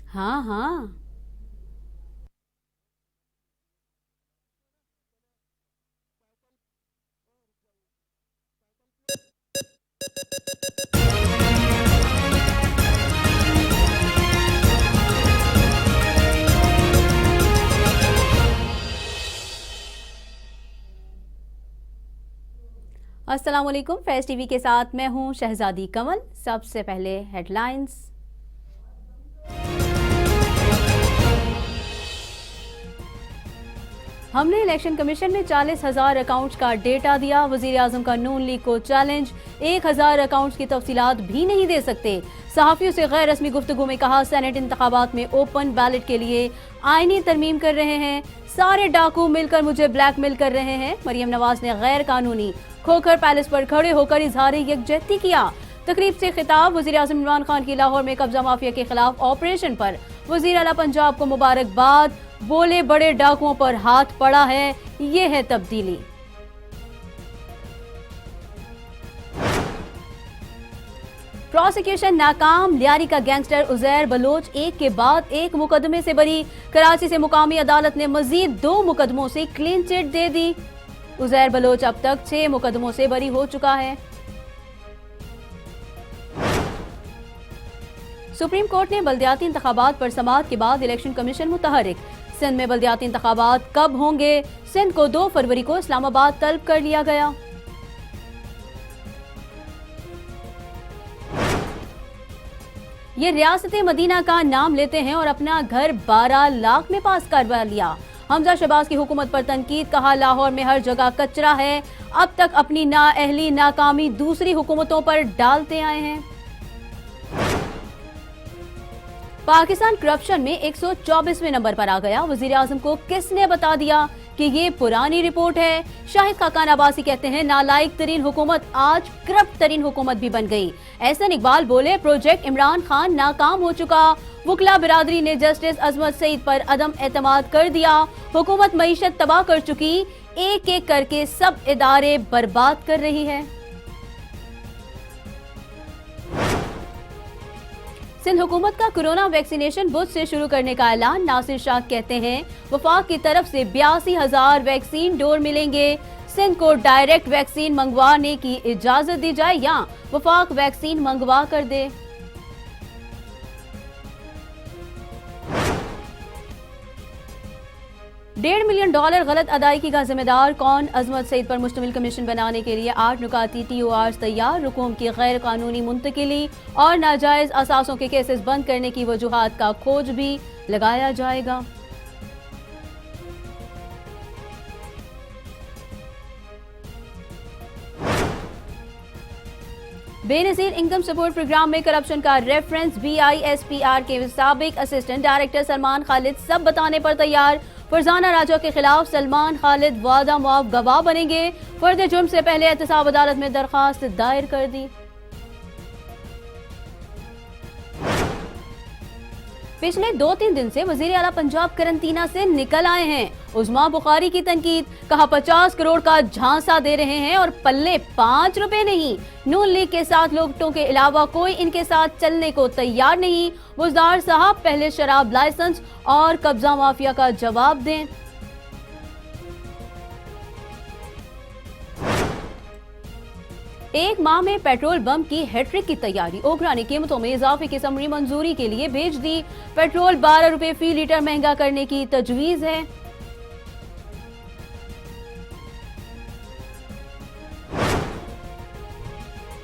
हाँ हाँ। अस्सलाम वालेकुम। फैज़ टीवी के साथ मैं हूं शहजादी कमल। सबसे पहले हेडलाइंस। हमने इलेक्शन कमीशन में 40,000 अकाउंट्स का डेटा दिया। वजीर आजम का नून लीग को चैलेंज, 1,000 अकाउंट्स की तफसीलात भी नहीं दे सकते। सहाफियों से गैर रस्मी गुफ्तगू में कहा, सेनेट इंतखाबात में ओपन बैलेट के लिए आईनी तरमीम कर रहे हैं। सारे डाकू मिलकर मुझे ब्लैकमेल कर रहे हैं। मरियम नवाज ने गैर कानूनी खोखर पैलेस पर खड़े होकर इजहार यकजहती किया। तकरीब से खिताब, वजीर आजम इमरान खान की लाहौर में कब्जा माफिया के खिलाफ ऑपरेशन पर वजीर आला पंजाब को मुबारकबाद। बोले बड़े डाकुओं पर हाथ पड़ा है, ये है तब्दीली। प्रोसिक्यूशन नाकाम, लियारी का गैंगस्टर उजैर बलोच एक के बाद एक मुकदमे से बरी। कराची से मुकामी अदालत ने मजीद 2 मुकदमों से क्लीन चिट दे दी। उजैर बलोच अब तक 6 मुकदमों से बरी हो चुका है। सुप्रीम कोर्ट ने बल्दियाती इंतखाबात पर समाअत के बाद इलेक्शन कमीशन मुतहरिक। सिंध में बल्दियाती इंतखाबात कब होंगे? सिंध को 2 फरवरी को इस्लामाबाद तलब कर लिया गया। ये रियासत मदीना का नाम लेते हैं और अपना घर 12 लाख में पास करवा लिया। हमजा शहबाज की हुकूमत पर तनकीद, कहा लाहौर में हर जगह कचरा है। अब तक अपनी नाअहली नाकामी दूसरी हुकूमतों पर डालते आए हैं। पाकिस्तान करप्शन में 124वें नंबर पर आ गया। वजीर आजम को किसने बता दिया कि ये पुरानी रिपोर्ट है? शाहिद खाकान अब्बासी कहते हैं, नालायक तरीन हुकूमत आज करप्ट तरीन हुकूमत भी बन गई। एहसन इकबाल बोले, प्रोजेक्ट इमरान खान नाकाम हो चुका। वकला बिरादरी ने जस्टिस अजमत सईद पर अदम एतमाद कर दिया। हुकूमत मईशत तबाह कर चुकी, एक एक करके सब इदारे बर्बाद कर रही है। सिंध हुकूमत का कोरोना वैक्सीनेशन बुध से शुरू करने का ऐलान। नासिर शाह कहते हैं, वफाक की तरफ से 82,000 वैक्सीन डोर मिलेंगे। सिंध को डायरेक्ट वैक्सीन मंगवाने की इजाजत दी जाए या वफाक वैक्सीन मंगवा कर दे। $1.5 मिलियन गलत अदायगी का जिम्मेदार कौन? अजमत सईद पर मुश्तमिल कमीशन बनाने के लिए 8 नुकाती TORs तैयार। हुकूम की गैर कानूनी मुंतकिली और नाजायज असासों के केसेस बंद करने की वजूहात का खोज भी लगाया जाएगा। बेनजीर इनकम सपोर्ट प्रोग्राम में करप्शन का रेफरेंस। BISPR के साबिक असिस्टेंट डायरेक्टर सलमान खालिद सब बताने पर तैयार। फरजाना राजा के खिलाफ सलमान खालिद वादा मुआफ गवाह बनेंगे। फर्द जुर्म से पहले एहतसाब अदालत में दरखास्त दायर कर दी। पिछले 2-3 दिन से वजीर आला पंजाब करंटीना से निकल आए हैं। उस्मा बुखारी की तनकीद, कहा 50 करोड़ का झांसा दे रहे हैं और पल्ले 5 रुपए नहीं। नून लीग के 7 लोगों के अलावा कोई इनके साथ चलने को तैयार नहीं। वज़ार साहब पहले शराब लाइसेंस और कब्जा माफिया का जवाब दें। एक माह में पेट्रोल बम की हैट्रिक की तैयारी। ओगरा ने कीमतों में इजाफे की समरी मंजूरी के लिए भेज दी। पेट्रोल 12 रुपए फी लीटर महंगा करने की तजवीज है।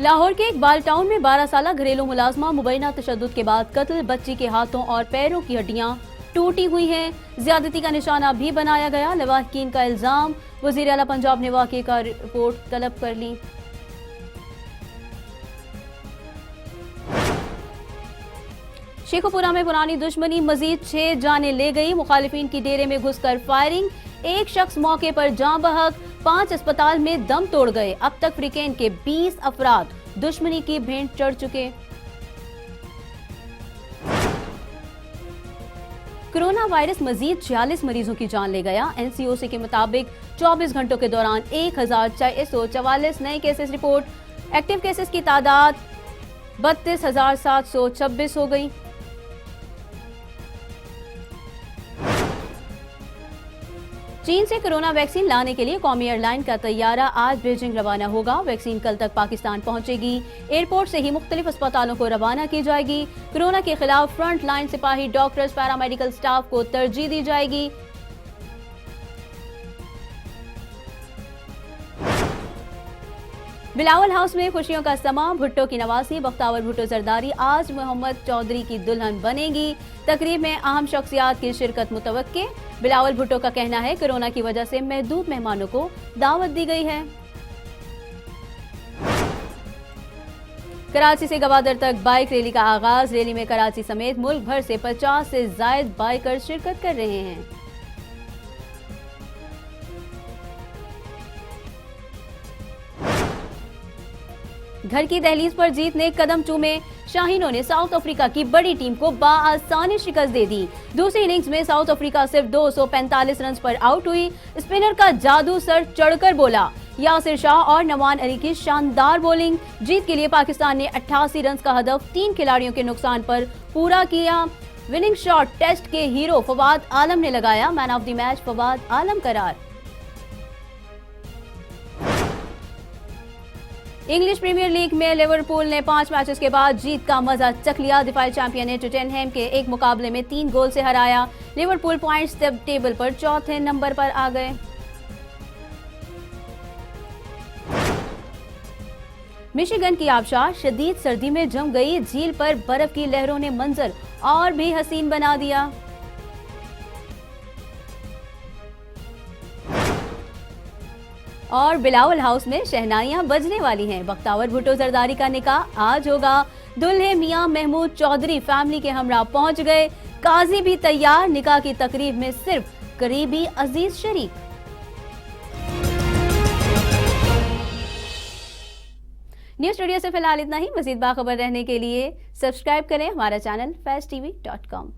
लाहौर के इकबाल टाउन में 12 साल घरेलू मुलाजमा मुबैना तशद्दुद के बाद कत्ल। बच्ची के हाथों और पैरों की हड्डियां टूटी हुई हैं। ज्यादती का निशाना भी बनाया गया। लवाहकीन का इल्जाम। वजीर आला पंजाब ने वाकये का रिपोर्ट तलब कर ली। शेखुपुरा में पुरानी दुश्मनी मजीद 6 जाने ले गई। मुखालिफिन की डेरे में घुसकर फायरिंग। एक शख्स मौके पर जान बहक। 5 अस्पताल में दम तोड़ गए। अब तक फ्रिकेन के 20 अफराद दुश्मनी की भेंट चढ़ चुके। कोरोना वायरस मजीद 46 मरीजों की जान ले गया। एनसीओसी के मुताबिक 24 घंटों के दौरान 1644 नए केसेस रिपोर्ट। एक्टिव केसेस की तादाद 32,726 हो गई। चीन से कोरोना वैक्सीन लाने के लिए कौमी एयरलाइन का तैयारा आज बीजिंग रवाना होगा। वैक्सीन कल तक पाकिस्तान पहुंचेगी। एयरपोर्ट से ही मुख्तलिफ अस्पतालों को रवाना की जाएगी। कोरोना के खिलाफ फ्रंट लाइन सिपाही, डॉक्टर्स, पैरामेडिकल स्टाफ को तरजीह दी जाएगी। बिलावल हाउस में खुशियों का समा। भुट्टो की नवासी बख्तावर भुट्टो जरदारी आज मोहम्मद चौधरी की दुल्हन बनेगी। तकरीब में अहम शख्सियात की शिरकत मुतवक्के। बिलावल भुट्टो का कहना है कोरोना की वजह से महदूद मेहमानों को दावत दी गई है। कराची से गवादर तक बाइक रैली का आगाज। रैली में कराची समेत मुल्क भर से 50 से जायद बाइकर्स शिरकत कर रहे हैं। घर की दहलीज पर जीत ने कदम चूमे। शाहीनों ने साउथ अफ्रीका की बड़ी टीम को बाआसानी शिकस्त दे दी। दूसरी इनिंग्स में साउथ अफ्रीका सिर्फ 245 रन पर आउट हुई। स्पिनर का जादू सर चढ़कर बोला। यासिर शाह और नवान अली की शानदार बॉलिंग। जीत के लिए पाकिस्तान ने 88 रन का हदफ 3 खिलाड़ियों के नुकसान पर पूरा किया। विनिंग शॉट टेस्ट के हीरो फवाद आलम ने लगाया। Man of the match Fawad Alam करार। इंग्लिश प्रीमियर लीग में लिवरपूल ने 5 मैचेस के बाद जीत का मजा चख लिया। दिफाई चैंपियन ने टॉटनहैम के एक मुकाबले में 3 गोल से हराया। लिवरपूल पॉइंट्स टेबल पर चौथे नंबर पर आ गए। मिशिगन की आबशार शदीद सर्दी में जम गई। झील पर बर्फ की लहरों ने मंजर और भी हसीन बना दिया। और बिलावल हाउस में शहनाइयां बजने वाली हैं। बख्तावर भुट्टो जरदारी का निकाह आज होगा। दुल्हे मियां महमूद चौधरी फैमिली के हमरा पहुंच गए। काजी भी तैयार। निकाह की तकरीब में सिर्फ करीबी अजीज शरीक। न्यूज स्टूडियो से फिलहाल इतना ही। मजीद बाखबर रहने के लिए सब्सक्राइब करें हमारा चैनल fastTV.com।